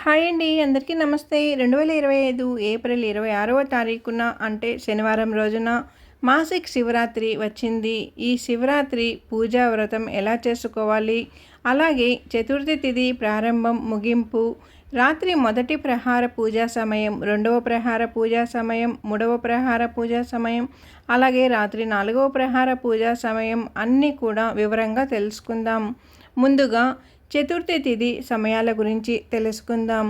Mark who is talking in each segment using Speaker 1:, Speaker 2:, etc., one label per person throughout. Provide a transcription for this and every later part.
Speaker 1: Hi అండి. అందరికీ నమస్తే. 2025 ఏప్రిల్ 26వ తారీఖున అంటే శనివారం రోజున మాసిక్ శివరాత్రి వచ్చింది. ఈ శివరాత్రి పూజా వ్రతం ఎలా చేసుకోవాలి, అలాగే చతుర్థి తిథి ప్రారంభం, ముగింపు, రాత్రి మొదటి ప్రహార పూజా సమయం, రెండవ ప్రహార పూజా సమయం, మూడవ ప్రహార పూజా సమయం, అలాగే రాత్రి నాలుగవ ప్రహార పూజా సమయం అన్నీ కూడా వివరంగా తెలుసుకుందాం. ముందుగా చతుర్థి తిథి సమయాల గురించి తెలుసుకుందాం.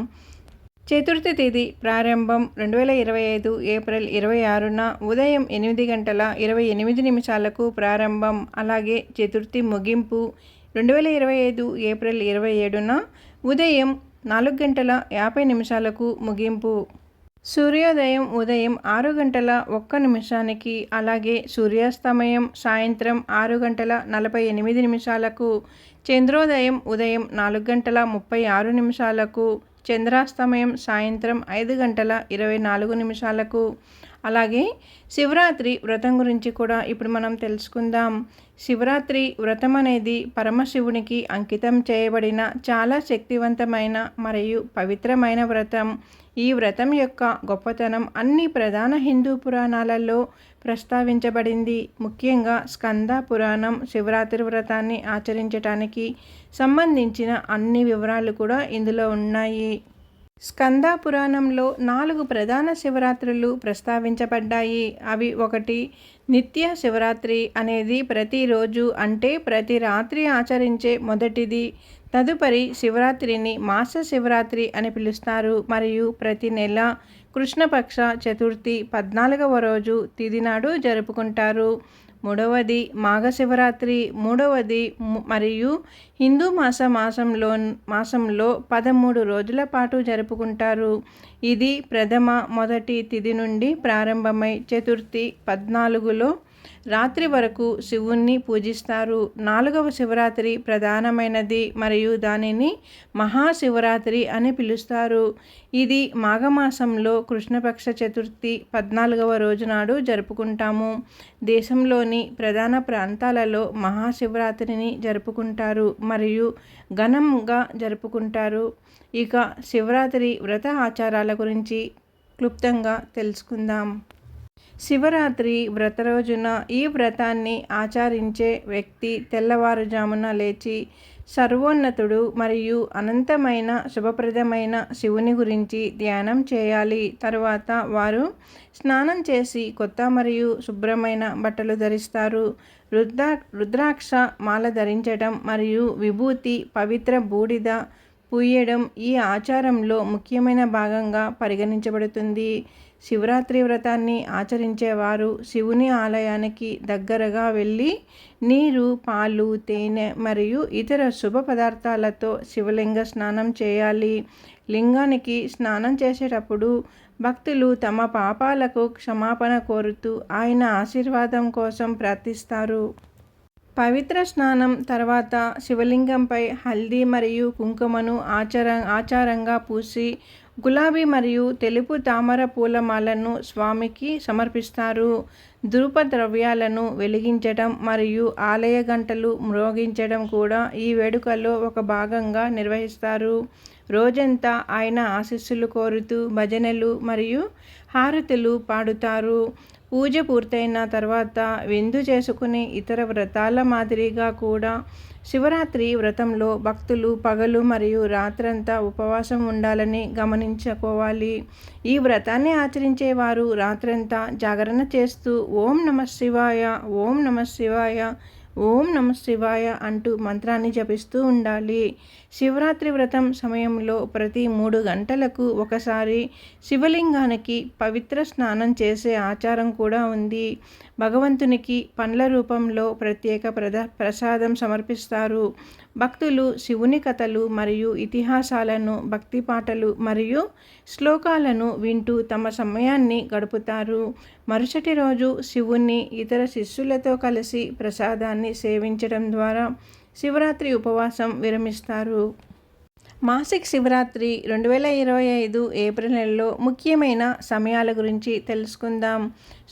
Speaker 1: చతుర్థి తిథి ప్రారంభం 2025 ఏప్రిల్ 26న ఉదయం 8:28 ప్రారంభం. అలాగే చతుర్థి ముగింపు 2025 ఏప్రిల్ 27న ఉదయం 4:50 ముగింపు. సూర్యోదయం ఉదయం 6:01, అలాగే సూర్యాస్తమయం సాయంత్రం 6:48. చంద్రోదయం ఉదయం 4:36, చంద్రాస్తమయం సాయంత్రం 5:24. అలాగే శివరాత్రి వ్రతం గురించి కూడా ఇప్పుడు మనం తెలుసుకుందాం. శివరాత్రి వ్రతం అనేది పరమశివునికి అంకితం చేయబడిన చాలా శక్తివంతమైన మరియు పవిత్రమైన వ్రతం. ఈ వ్రతం యొక్క గొప్పతనం అన్ని ప్రధాన హిందూ పురాణాలలో ప్రస్తావించబడింది. ముఖ్యంగా స్కంద పురాణం శివరాత్రి వ్రతాన్ని ఆచరించడానికి సంబంధించిన అన్ని వివరాలు కూడా ఇందులో ఉన్నాయి. స్కంద పురాణంలో 4 ప్రధాన శివరాత్రులు ప్రస్తావించబడ్డాయి. అవి: 1. నిత్య శివరాత్రి అనేది ప్రతిరోజు అంటే ప్రతి రాత్రి ఆచరించే మొదటిది. తదుపరి శివరాత్రిని మాస శివరాత్రి అని పిలుస్తారు మరియు ప్రతి నెల కృష్ణపక్ష చతుర్థి 14వ రోజు తిథి నాడు జరుపుకుంటారు. 3వది మాఘ శివరాత్రి, 3వది మరియు హిందూ మాసంలో 13 రోజుల పాటు జరుపుకుంటారు. ఇది ప్రథమ మొదటి తిథి నుండి ప్రారంభమై చతుర్థి 14లో రాత్రి వరకు శివుణ్ణి పూజిస్తారు. 4వ శివరాత్రి ప్రధానమైనది మరియు దానిని మహాశివరాత్రి అని పిలుస్తారు. ఇది మాఘమాసంలో కృష్ణపక్ష చతుర్థి 14వ రోజు నాడు జరుపుకుంటాము. దేశంలోని ప్రధాన ప్రాంతాలలో మహాశివరాత్రిని జరుపుకుంటారు మరియు ఘనంగా జరుపుకుంటారు. ఇక శివరాత్రి వ్రత ఆచారాల గురించి క్లుప్తంగా తెలుసుకుందాం. శివరాత్రి వ్రత రోజున ఈ వ్రతాన్ని ఆచరించే వ్యక్తి తెల్లవారుజామున లేచి సర్వోన్నతుడు మరియు అనంతమైన శుభప్రదమైన శివుని గురించి ధ్యానం చేయాలి. తరువాత వారు స్నానం చేసి కొత్త మరియు శుభ్రమైన బట్టలు ధరిస్తారు. రుద్రాక్ష మాల ధరించడం మరియు విభూతి, పవిత్ర బూడిద పూయడం ఈ ఆచారంలో ముఖ్యమైన భాగంగా పరిగణించబడుతుంది. శివరాత్రి వ్రతాన్ని ఆచరించేవారు శివుని ఆలయానికి దగ్గరగా వెళ్ళి నీరు, పాలు, తేనె మరియు ఇతర శుభ పదార్థాలతో శివలింగ స్నానం చేయాలి. లింగానికి స్నానం చేసేటప్పుడు భక్తులు తమ పాపాలకు క్షమాపణ కోరుతూ ఆయన ఆశీర్వాదం కోసం ప్రార్థిస్తారు. పవిత్ర స్నానం తర్వాత శివలింగంపై హల్దీ మరియు కుంకుమను ఆచారంగా పూసి గులాబీ మరియు తెలుపు తామర పూలమాలను స్వామికి సమర్పిస్తారు. ధూప ద్రవ్యాలను వెలిగించడం మరియు ఆలయ గంటలు మ్రోగించడం కూడా ఈ వేడుకలో ఒక భాగంగా నిర్వహిస్తారు. రోజంతా ఆయన ఆశీస్సులు కోరుతూ భజనలు మరియు హారతులు పాడుతారు. పూజ పూర్తయిన తర్వాత విందు చేసుకునే ఇతర వ్రతాల మాదిరిగా కూడా శివరాత్రి వ్రతంలో భక్తులు పగలు మరియు రాత్రంతా ఉపవాసం ఉండాలని గమనించుకోవాలి. ఈ వ్రతాన్ని ఆచరించేవారు రాత్రంతా జాగరణ చేస్తూ ఓం నమః శివాయ, ఓం నమః శివాయ, ఓం నమః శివాయ అంటూ మంత్రాన్ని జపిస్తూ ఉండాలి. శివరాత్రి వ్రతం సమయంలో ప్రతి 3 గంటలకు ఒకసారి శివలింగానికి పవిత్ర స్నానం చేసే ఆచారం కూడా ఉంది. భగవంతునికి పండ్ల రూపంలో ప్రత్యేక ప్రసాదం సమర్పిస్తారు. భక్తులు శివుని కథలు మరియు ఇతిహాసాలను, భక్తి పాటలు మరియు శ్లోకాలను వింటూ తమ సమయాన్ని గడుపుతారు. మరుసటి రోజు శివుని ఇతర శిష్యులతో కలిసి ప్రసాదాన్ని సేవించడం ద్వారా శివరాత్రి ఉపవాసం విరమిస్తారు. మాసిక్ శివరాత్రి 2025 ఏప్రిల్ నెలలో ముఖ్యమైన సమయాల గురించి తెలుసుకుందాం.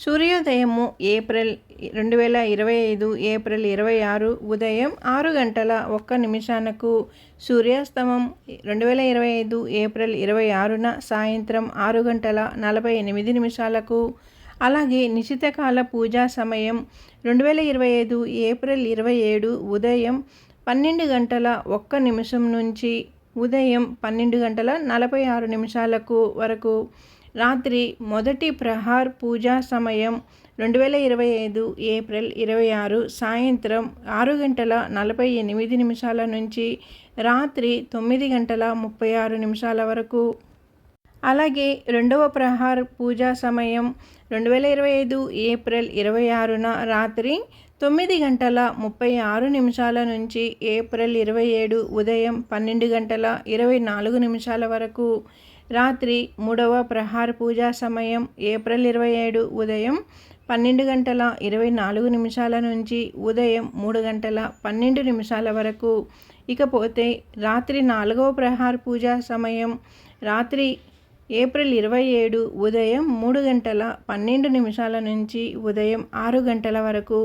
Speaker 1: సూర్యోదయము ఏప్రిల్ 2025 ఏప్రిల్ 26 ఉదయం 6:01 సూర్యాస్తమం 2025 ఏప్రిల్ 26న సాయంత్రం 6:48 అలాగే నిశితకాల పూజా సమయం 2025 ఏప్రిల్ 27 ఉదయం 12:01 నుంచి ఉదయం 12:46 వరకు. రాత్రి మొదటి ప్రహార్ పూజా సమయం 2025 ఏప్రిల్ 26 సాయంత్రం 6:48 నుంచి రాత్రి 9:36 వరకు. అలాగే రెండవ ప్రహార్ పూజా సమయం 2025 ఏప్రిల్ 26న రాత్రి 9:36 నుంచి ఏప్రిల్ 27 ఉదయం 12:24 వరకు. రాత్రి మూడవ ప్రహార్ పూజా సమయం ఏప్రిల్ 27 ఉదయం 12:24 నుంచి ఉదయం 3:12 వరకు. ఇకపోతే రాత్రి నాలుగవ ప్రహార్ పూజా సమయం రాత్రి ఏప్రిల్ 27 ఉదయం 3:12 నుంచి ఉదయం 6 వరకు.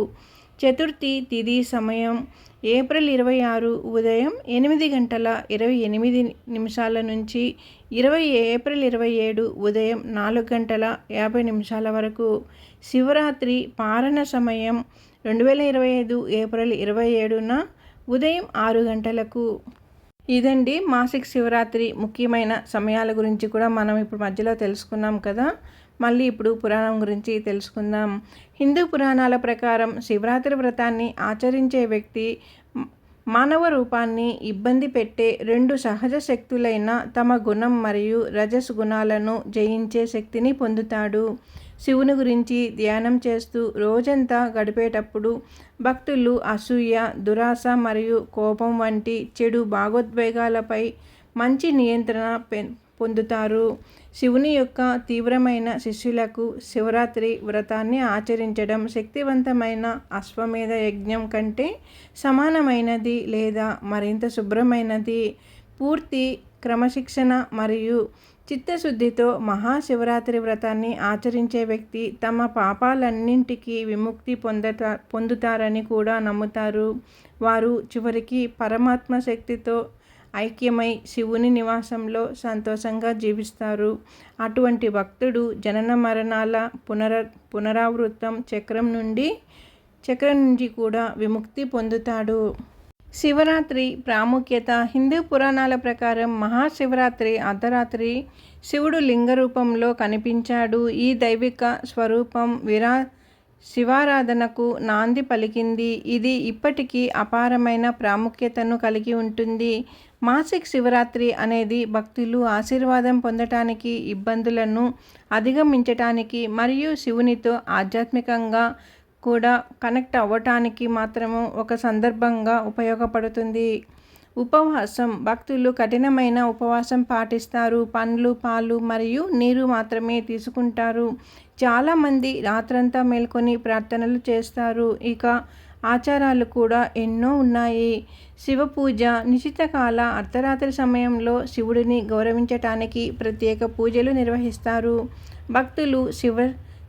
Speaker 1: చతుర్థి తిథి సమయం ఏప్రిల్ 26 ఉదయం 8:28 నుంచి ఏప్రిల్ 27 ఉదయం 4:50 వరకు. శివరాత్రి పారణ సమయం 2025 ఏప్రిల్ 27న ఉదయం 6 గంటలకు. ఇదండి మాసిక్ శివరాత్రి ముఖ్యమైన సమయాల గురించి కూడా మనం ఇప్పుడు మధ్యలో తెలుసుకున్నాం కదా. మళ్ళీ ఇప్పుడు పురాణం గురించి తెలుసుకుందాం. హిందూ పురాణాల ప్రకారం శివరాత్రి వ్రతాన్ని ఆచరించే వ్యక్తి మానవ రూపాన్ని ఇబ్బంది పెట్టే రెండు సహజ శక్తులైన తమ గుణం మరియు రజస్ గుణాలను జయించే శక్తిని పొందుతాడు. శివుని గురించి ధ్యానం చేస్తూ రోజంతా గడిపేటప్పుడు భక్తులు అసూయ, దురాశ మరియు కోపం వంటి చెడు భావోద్వేగాలపై మంచి నియంత్రణ పొందుతారు. శివుని యొక్క తీవ్రమైన శిష్యులకు శివరాత్రి వ్రతాన్ని ఆచరించడం శక్తివంతమైన అశ్వమేధ యజ్ఞం కంటే సమానమైనది లేదా మరింత శుభ్రమైనది. పూర్తి క్రమశిక్షణ మరియు చిత్తశుద్ధితో మహాశివరాత్రి వ్రతాన్ని ఆచరించే వ్యక్తి తమ పాపాలన్నింటికీ విముక్తి పొందుతారని కూడా నమ్ముతారు. వారు చివరికి పరమాత్మ శక్తితో ఐక్యమై శివుని నివాసంలో సంతోషంగా జీవిస్తారు. అటువంటి భక్తుడు జనన మరణాల పునరావృతం చక్రం నుంచి కూడా విముక్తి పొందుతాడు. శివరాత్రి ప్రాముఖ్యత. హిందూ పురాణాల ప్రకారం మహాశివరాత్రి అర్ధరాత్రి శివుడు లింగ రూపంలో కనిపించాడు. ఈ దైవిక స్వరూపం శివారాధనకు నాంది పలికింది. ఇది ఇప్పటికీ అపారమైన ప్రాముఖ్యతను కలిగి ఉంటుంది. మాసిక్ శివరాత్రి అనేది భక్తులు ఆశీర్వాదం పొందటానికి, ఇబ్బందులను అధిగమించటానికి మరియు శివునితో ఆధ్యాత్మికంగా కూడా కనెక్ట్ అవ్వటానికి మాత్రము ఒక సందర్భంగా ఉపయోగపడుతుంది. ఉపవాసం. భక్తులు కఠినమైన ఉపవాసం పాటిస్తారు. పండ్లు, పాలు మరియు నీరు మాత్రమే తీసుకుంటారు. చాలామంది రాత్రంతా మేల్కొని ప్రార్థనలు చేస్తారు. ఇక ఆచారాలు కూడా ఎన్నో ఉన్నాయి. శివ పూజ. నిశితకాల అర్ధరాత్రి సమయంలో శివుడిని గౌరవించటానికి ప్రత్యేక పూజలు నిర్వహిస్తారు. భక్తులు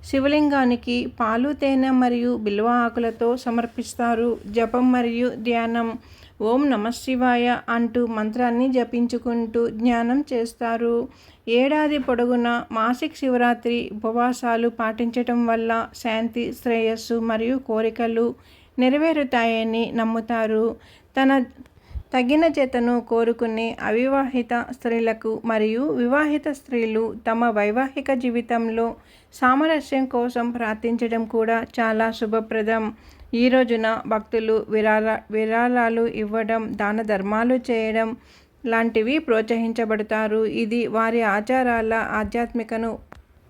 Speaker 1: శివలింగానికి పాలు, తేనె మరియు బిల్వ ఆకులతో సమర్పిస్తారు. జపం మరియు ధ్యానం. ఓం నమఃశివాయ అంటూ మంత్రాన్ని జపించుకుంటూ ధ్యానం చేస్తారు. ఏడాది పొడవునా మాసిక్ శివరాత్రి ఉపవాసాలు పాటించటం వల్ల శాంతి, శ్రేయస్సు మరియు కోరికలు నెరవేరుతాయని నమ్ముతారు. తగిన జతను కోరుకునే అవివాహిత స్త్రీలకు మరియు వివాహిత స్త్రీలు తమ వైవాహిక జీవితంలో సామరస్యం కోసం ప్రార్థించడం కూడా చాలా శుభప్రదం. ఈ రోజున భక్తులు విరాళాలు ఇవ్వడం, దాన ధర్మాలు చేయడం లాంటివి ప్రోత్సహించబడతారు. ఇది వారి ఆచారాల ఆధ్యాత్మికను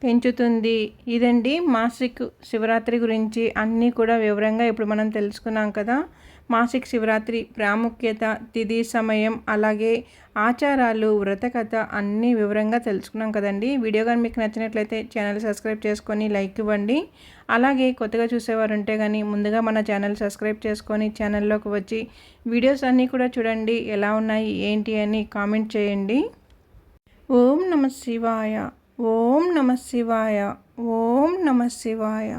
Speaker 1: పెంచుతుంది. ఇదండి మాసిక్ శివరాత్రి గురించి అన్నీ కూడా వివరంగా ఇప్పుడు మనం తెలుసుకున్నాం కదా. మాసిక శివరాత్రి ప్రాముఖ్యత, తిథి, సమయం, అలాగే ఆచారాలు, వ్రతకథ అన్నీ వివరంగా తెలుసుకున్నాం కదండి. వీడియో కానీ మీకు నచ్చినట్లయితే ఛానల్ సబ్స్క్రైబ్ చేసుకొని లైక్ ఇవ్వండి. అలాగే కొత్తగా చూసేవారు ఉంటే కానీ ముందుగా మన ఛానల్ సబ్స్క్రైబ్ చేసుకొని ఛానల్లోకి వచ్చి వీడియోస్ అన్నీ కూడా చూడండి. ఎలా ఉన్నాయి ఏంటి అని కామెంట్ చేయండి. ఓం నమః శివాయ, ఓం నమః శివాయ, ఓం నమః శివాయ.